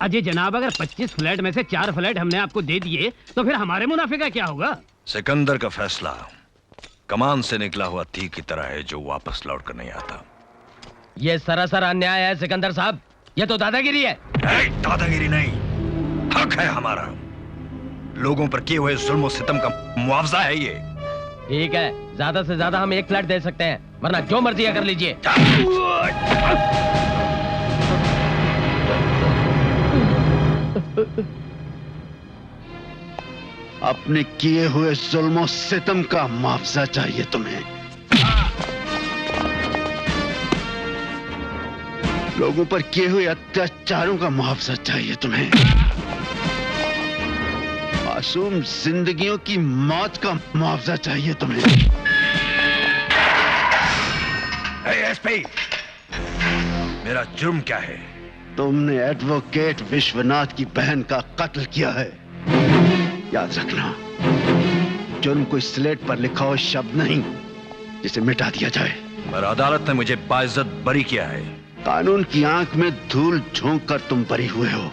अजय जनाब, अगर 25 फ्लैट में से 4 फ्लैट हमने आपको दे दिए तो फिर हमारे मुनाफे का क्या होगा? सिकंदर का फैसला कमान से निकला हुआ तीर की तरह है जो वापस लौट कर नहीं आता। ये सरासर अन्याय है सिकंदर साहब, ये तो दादागिरी है। दादागिरी नहीं, हक है हमारा। लोगों पर किए हुए जुल्म सितम का मुआवजा है ये। ठीक है, ज्यादा से ज्यादा हम 1 फ्लैट दे सकते हैं, वरना जो मर्जी कर लीजिए। अपने किए हुए जुल्म सितम का मुआवजा चाहिए तुम्हें। लोगों पर किए हुए अत्याचारों का मुआवजा चाहिए तुम्हें। मासूम जिंदगियों की मौत का मुआवजा चाहिए तुम्हें। एसपी, मेरा जुर्म क्या है? तुमने एडवोकेट विश्वनाथ की बहन का कत्ल किया है। याद रखना, जुर्म कोई स्लेट पर लिखा हुआ शब्द नहीं जिसे मिटा दिया जाए। पर अदालत ने मुझे बाइज्जत बरी किया है। कानून की आंख में धूल झोंक कर तुम बरी हुए हो,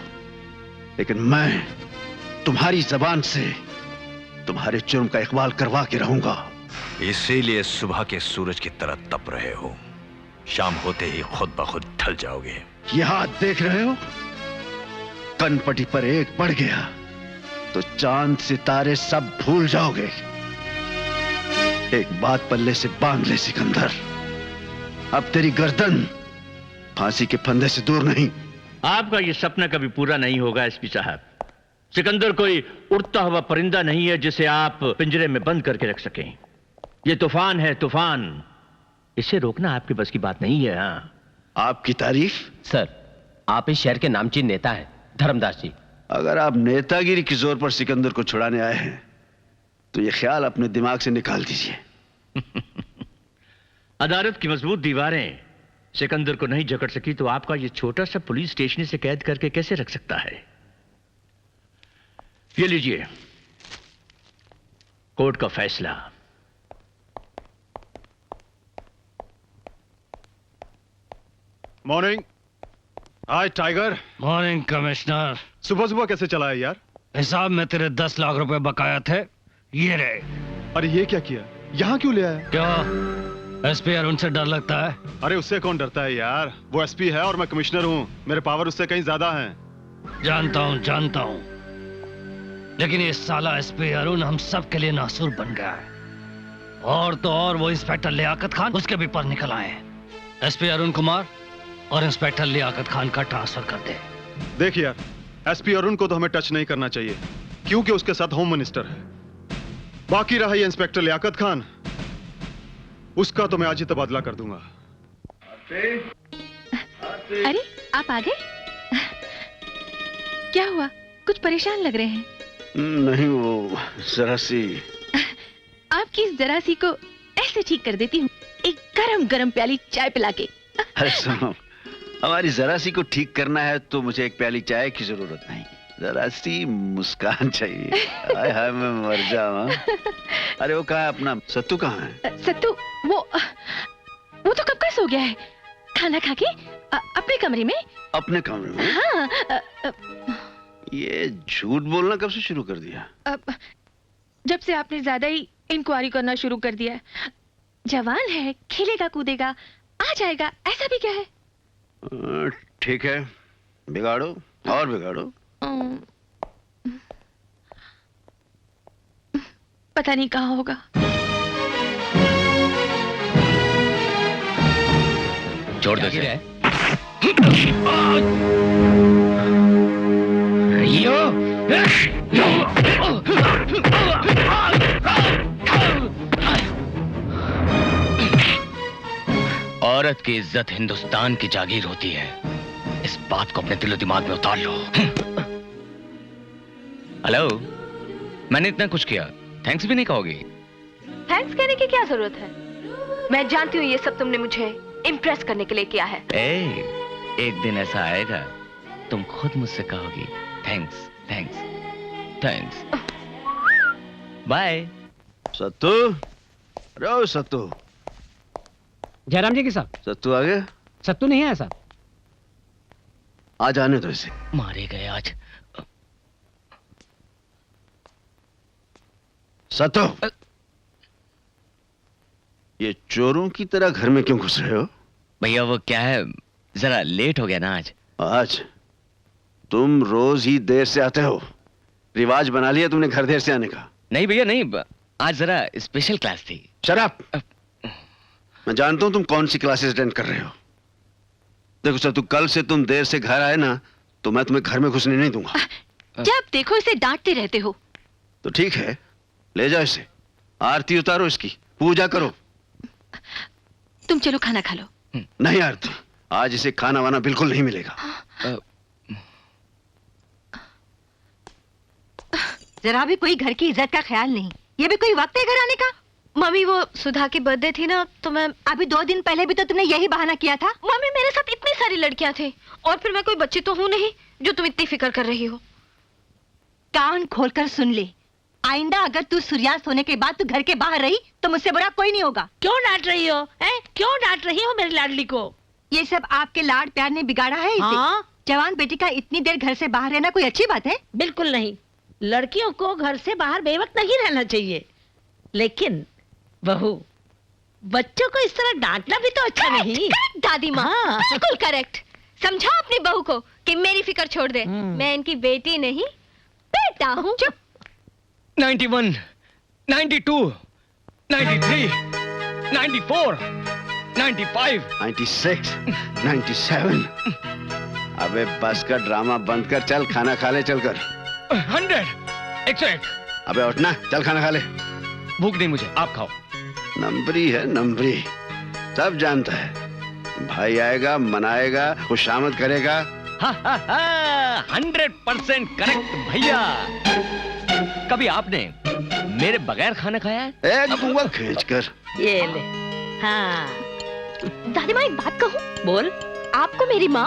लेकिन मैं तुम्हारी जबान से तुम्हारे जुर्म का इकबाल करवा के रहूंगा। इसीलिए सुबह के सूरज की तरह तप रहे हो, शाम होते ही खुद ब खुद ढल जाओगे। ये हाथ देख रहे हो, कनपटी पर एक पड़ गया तो चांद सितारे सब भूल जाओगे। एक बात पल्ले से बांध ले सिकंदर, अब तेरी गर्दन फांसी के फंदे से दूर नहीं। आपका ये सपना कभी पूरा नहीं होगा एसपी साहब। सिकंदर कोई उड़ता हुआ परिंदा नहीं है जिसे आप पिंजरे में बंद करके रख सकें। ये तूफान है, तूफान। इसे रोकना आपके बस की बात नहीं है। हाँ, आपकी तारीफ? सर, आप इस शहर के नामचीन नेता हैं, धर्मदास जी। अगर आप नेतागिरी के जोर पर सिकंदर को छुड़ाने आए हैं तो यह ख्याल अपने दिमाग से निकाल दीजिए। अदालत की मजबूत दीवारें सिकंदर को नहीं जकड़ सकी तो आपका ये छोटा सा पुलिस स्टेशन से कैद करके कैसे रख सकता है? ये लीजिए कोर्ट का फैसला। मॉर्निंग। हाय टाइगर। Morning commissioner. सुबह सुबह कैसे चला है यार? हिसाब में तेरे 10 लाख रुपए बकाया थे, ये रहे। अरे ये क्या किया, यहाँ क्यों ले आया? क्या एसपी अरुण से डर लगता है? अरे उससे कौन डरता है यार, वो एसपी है और मैं कमिश्नर हूँ, मेरे पावर उससे कहीं ज्यादा हैं। जानता हूँ, लेकिन ये साला एसपी अरुण हम सब के लिए नासूर बन गया है। और तो और वो इंस्पेक्टर लियाकत खान, उसके भी पर निकल आए हैं। एसपी अरुण कुमार और इंस्पेक्टर लियाकत खान का ट्रांसफर कर दे। देख यार, एसपी अरुण को तो हमें टच नहीं करना चाहिए क्योंकि उसके साथ होम मिनिस्टर है। बाकी रहा ये इंस्पेक्टर लियाकत खान, उसका तो मैं आज ही तबादला कर दूंगा। अरे आप आ गए? क्या हुआ, कुछ परेशान लग रहे हैं? नहीं, वो जरा सी। आपकी इस जरा सी को ऐसे ठीक कर देती हूँ, एक गरम गरम प्याली चाय पिला के। अरे सुनो, हमारी जरा सी को ठीक करना है तो मुझे एक प्याली चाय की जरूरत नहीं, जरा सी मुस्कान चाहिए। हाय हाय मैं मर जाऊं। अरे वो कहाँ है अपना सत्तू, कहाँ है? सत्तू वो तो कब का सो गया है, खाना खा के अपने कमरे में। अपने कमरे में? हाँ। ये झूठ बोलना कब से शुरू कर दिया? जब से आपने ज्यादा ही इंक्वायरी करना शुरू कर दिया। जवान है, खेलेगा कूदेगा, आ जाएगा, ऐसा भी क्या है? ठीक है, बिगाड़ो और बिगाड़ो। पता नहीं कहाँ होगा। छोड़ दो इसे। औरत की इज्जत हिंदुस्तान की जागीर होती है, इस बात को अपने दिलो दिमाग में उतार लो। हेलो, मैंने इतना कुछ किया, थैंक्स भी नहीं कहोगी? थैंक्स कहने की क्या जरूरत है? मैं जानती हूँ ये सब तुमने मुझे इम्प्रेस करने के लिए किया है। एक दिन ऐसा आएगा तुम खुद मुझसे कहोगी थैंक्स थैंक्स थैंक्स। बाय। सत्तू, रो सत्तू। जयराम जी की साहब। सत्तू आ गया? सत्तू नहीं है साहब। आज आने दो इसे। मारे गए आज। सतो, ये चोरों की तरह घर में क्यों घुस रहे हो? भैया वो क्या है, जरा लेट हो गया ना आज। आज तुम रोज ही देर से आते हो, रिवाज बना लिया तुमने घर देर से आने का। नहीं भैया नहीं, आज जरा स्पेशल क्लास थी। शराब, मैं जानता हूं तुम कौन सी क्लासेस अटेंड कर रहे हो। देखो सर, कल से तुम देर से घर आए ना तो मैं तुम्हें घर में घुसने नहीं दूंगा। जब देखो इसे डांटते रहते हो। तो ठीक है, ले जाओ इसे, आरती उतारो इसकी, पूजा करो। तुम चलो खाना खा लो। नहीं आरती, आज इसे खाना वाना बिल्कुल नहीं मिलेगा। जरा भी कोई घर की इज्जत का ख्याल नहीं। ये भी कोई वक्त है घर आने का? मम्मी वो सुधा की बर्थडे थी ना, तो मैं अभी 2 दिन पहले भी तो तुमने यही बहाना किया था। मम्मी मेरे साथ इतनी सारी लड़कियां थे और फिर मैं कोई बच्ची तो हूं नहीं जो तुम इतनी फिक्र कर रही हो। कान खोलकर सुन ले, आइंदा अगर तू सूर्यास्त होने के बाद तू घर के बाहर रही तो मुझसे बुरा कोई नहीं होगा। क्यों डांट रही हो? क्यों डांट रही हो मेरी लाडली को? ये सब आपके लाड प्यार ने बिगाड़ा है इसे। हाँ? जवान बेटी का इतनी देर घर से बाहर रहना कोई अच्छी बात है? बिल्कुल नहीं। लड़कियों को घर से बाहर बेवक्त नहीं रहना चाहिए, लेकिन बहू बच्चों को इस तरह डांटना भी तो अच्छा नहीं। दादी माँ, बिल्कुल करेक्ट। समझाओ अपनी बहू को कि मेरी फिक्र छोड़ दे। मैं इनकी बेटी नहीं बेटा हूँ। चुप। 91, 92, 93, 94, 95, 96, 97। अबे बस का ड्रामा बंद कर, चल खाना खा ले चलकर। 100, 101। अबे उठना, चल खाना खा ले। भूख नहीं मुझे, आप खाओ। नंबरी है नंबरी, सब जानता है। भाई आएगा, मनाएगा, खुशामद करेगा। 100% करेक्ट भैया। कभी आपने मेरे बगैर खाना खाया है? एक दूंगा खींच कर। ये ले। हाँ दादी माँ एक बात कहूँ? बोल। आपको मेरी माँ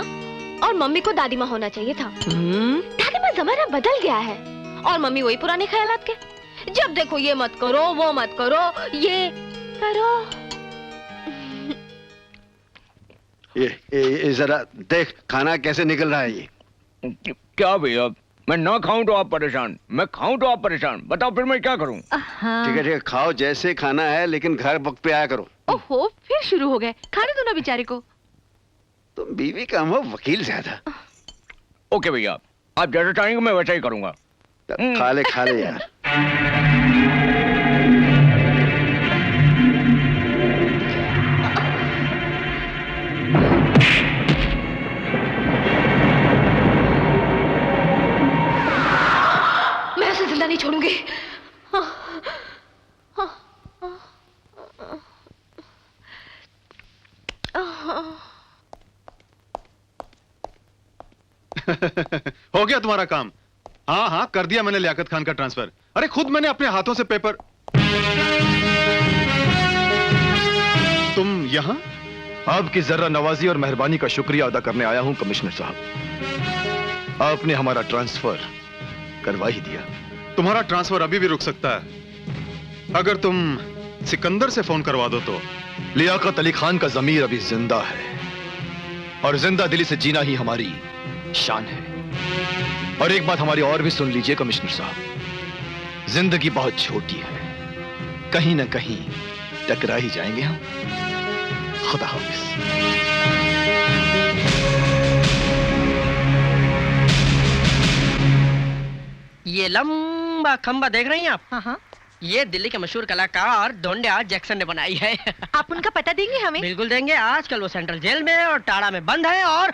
और मम्मी को दादी माँ होना चाहिए था। दादी माँ जमाना बदल गया है और मम्मी वही पुराने ख्यालात के। जब देखो ये मत करो, वो मत करो, ये करो। ये जरा देख खाना कैसे निकल रहा है ये। क्या भैया, मैं ना खाऊं तो आप परेशान, मैं खाऊं तो आप परेशान। बताओ फिर मैं क्या करूं? ठीक है खाओ जैसे खाना है, लेकिन घर वक्त पे आया करो। ओहो, फिर शुरू हो गए। खाने दो ना बेचारे को। तुम बीवी कम हो, वकील ज्यादा। ओके भैया, आप जैसा चाहेंगे मैं वैसा ही करूंगा। खा ले यार। मैं उसे जिंदा नहीं छोड़ूंगी। हो गया तुम्हारा काम? हाँ कर दिया मैंने लियाकत खान का ट्रांसफर। अरे खुद मैंने अपने हाथों से पेपर। तुम यहाँ? आपकी जर्रा नवाजी और मेहरबानी का शुक्रिया अदा करने आया हूं कमिश्नर साहब। आपने हमारा ट्रांसफर करवा ही दिया। तुम्हारा ट्रांसफर अभी भी रुक सकता है अगर तुम सिकंदर से फोन करवा दो तो। लियाकत अली खान का जमीर अभी जिंदा है और जिंदा दिली से जीना ही हमारी शान है। और एक बात हमारी और भी सुन लीजिए कमिश्नर साहब, जिंदगी बहुत छोटी है, कहीं ना कहीं टकरा ही जाएंगे हम। खुदा हाफिज। ये लंबा खंबा देख रही हैं आप? हाँ। ये दिल्ली के मशहूर कलाकार धोंडिया जैक्सन ने बनाई है। आप उनका पता देंगे हमें? बिल्कुल देंगे। आजकल वो सेंट्रल जेल में और टाड़ा में बंद है। और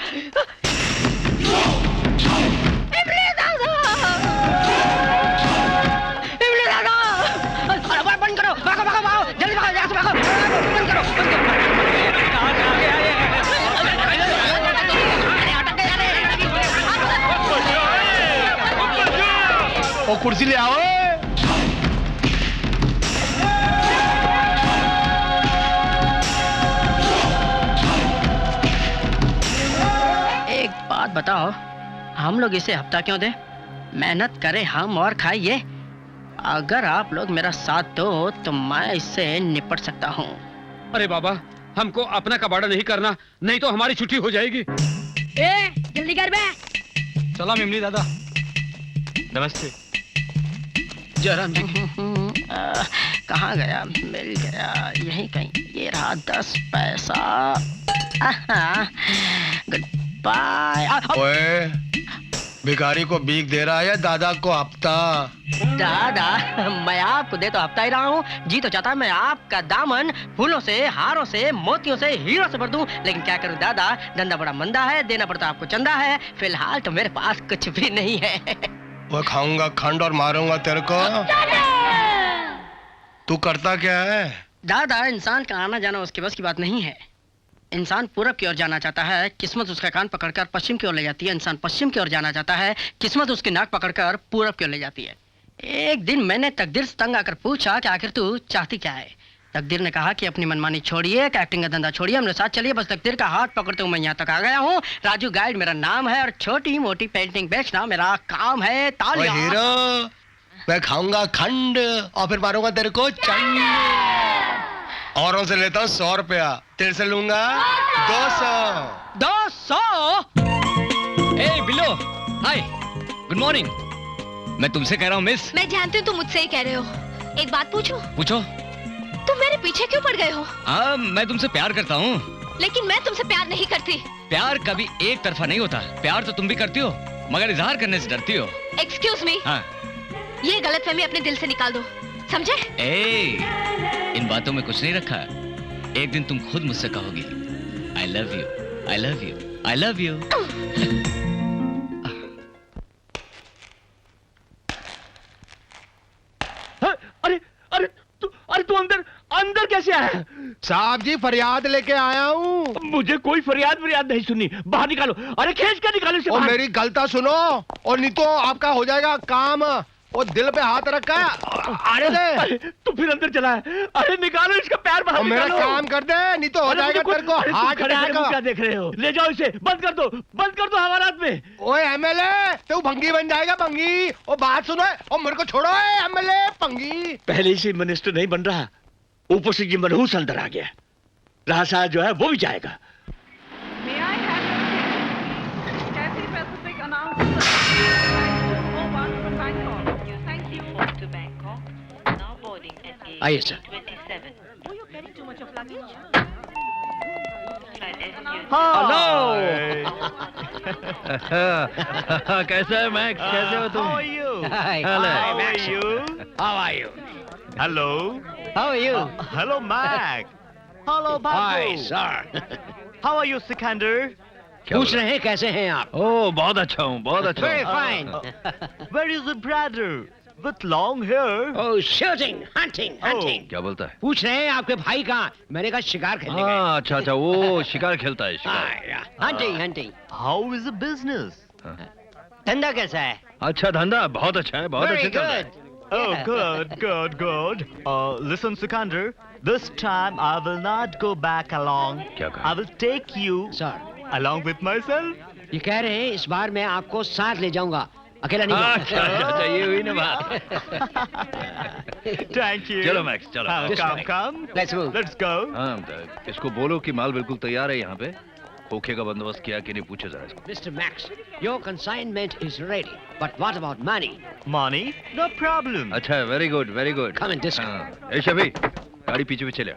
बंद करो, भागो भागो भागो, जल्दी भागो, यहाँ से भागो, बंद करो, बंद करो। ओ कुर्सी ले आओ। एक बात बताओ, हम लोग इसे हफ्ता क्यों दे? मेहनत करें हम और खाए ये। अगर आप लोग मेरा साथ दो तो मैं इससे निपट सकता हूँ। अरे बाबा, हमको अपना कबाड़ा नहीं करना, नहीं तो हमारी छुट्टी हो जाएगी। जल्दी कर बे। चला मिमली दादा। नमस्ते। जरा कहाँ गया? मिल गया यहीं कहीं। ये रहा 10 पैसा। Goodbye. ओए, भिखारी को भीख दे रहा है या दादा को हफ्ता? दादा, मैं आपको दे तो हफ्ता ही रहा हूँ। जी तो चाहता है मैं आपका दामन फूलों से, हारों से, मोतियों से, हीरों से भर दूं, लेकिन क्या करूँ दादा, धंधा बड़ा मंदा है, देना पड़ता आपको चंदा है। फिलहाल तो मेरे पास कुछ भी नहीं है। वो खाऊंगा खंड और मारूंगा तेरे को। तू करता क्या है? दादा, इंसान का आना जाना उसके बस की बात नहीं है। इंसान पूरब की ओर जाना चाहता है, किस्मत उसका कान पकड़कर पश्चिम की ओर ले जाती है। इंसान पश्चिम की ओर जाना चाहता है, किस्मत उसकी नाक पकड़कर पूरब की ओर ले जाती है। एक दिन मैंने तकदीर से तंग आकर पूछा कि आखिर तू चाहती क्या है? तकदीर ने कहा कि अपनी मनमानी छोड़िए, एक्टिंग का धंधा छोड़िए, हमने साथ चलिए। बस तकदीर का हाथ पकड़ते हुए मैं यहाँ तक आ गया हूँ। राजू गाइड मेरा नाम है और छोटी मोटी पेंटिंग बेचना मेरा काम है। तालियां। हीरो, मैं खाऊंगा खंड और फिर मारूंगा तेरे को चंड। औरों से लेता हूँ 100 रुपया, तेरे से लूंगा 200। 200? ए बिल्लो, हाय, गुड मॉर्निंग। मैं तुमसे कह रहा हूँ मिस। मैं जानती हूँ तुम मुझसे ही कह रहे हो। एक बात पूछूं? पूछो। तुम मेरे पीछे क्यों पड़ गए हो? मैं तुमसे प्यार करता हूँ। लेकिन मैं तुमसे प्यार नहीं करती। प्यार कभी एक तरफा नहीं होता। प्यार तो तुम भी करती हो, मगर इजहार करने से डरती हो। Excuse me. हाँ। ये गलतफहमी अपने दिल से निकाल दो, समझे? इन बातों में कुछ नहीं रखा। एक दिन तुम खुद मुझसे कहोगी I love you, I love you, I love you. अरे तू अंदर अंदर कैसे आया? साहब जी, फरियाद लेके आया हूँ। मुझे कोई फरियाद नहीं सुननी। बाहर निकालो। अरे खींच कर निकालो इसे और बाहर। मेरी गलता सुनो और नहीं तो आपका हो जाएगा काम। वो दिल पे हाथ रखा है। अरे तू फिर अंदर चला है। अरे निकालो इसका पैर बाहर और मेरा निकालो। काम कर दे, नहीं तो हो जाएगा तेरे को हार्ट अटैक। क्या देख रहे हो? ले जाओ इसे, बंद कर दो हवालात में। ओए एमएलए, तू भंगी बन जाएगा भंगी। ओ बात सुनो और मेरे को छोड़ो एमएलए भंगी। पहले से मिनिस्टर नहीं बन रहा, ऊपर से ये मनहूस अंदर आ गया। रासा जो है वो भी जाएगा। आइए सर। कैसे है मैक्स? कैसे हो तुम? Hello, Mac. Hello, Babu. Hi, sir. How are you, Sikander? पूछ रहे हैं कैसे हैं आप? ओह, बहुत अच्छा हूँ, बहुत अच्छा। Very fine. Where is the brother with long hair? Oh, shooting, hunting. क्या बोलता है? पूछ रहे हैं आपके भाई कहाँ? मैंने कहा शिकार खेलने गए। हाँ, अच्छा, वो शिकार खेलता है, शिकार। Hunting. How is the business? धंधा कैसा है? अच्छा धंधा, बहुत अच्छा है, बहुत अच्छा चल रहा है। Oh, good. Listen, Sikander. This time I will not go back along. क्या कहा? I will take you along with myself. ये कह रहे हैं इस बार मैं आपको साथ ले जाऊंगा, अकेला नहीं जाऊंगा। अच्छा, ये हुई ना बात। Thank you. चलो मैक्स, चलो। Come. Let's go. हाँ, इसको बोलो कि माल बिल्कुल तैयार है यहाँ पे। खोखे का बंदोबस्त किया कि नहीं, पूछो जरा इसको। Mr. Max, your consignment is ready, but what about money? Money? No problem. अच्छा, very good, very good. Come in this way. ए शफी, गाड़ी पीछे ले।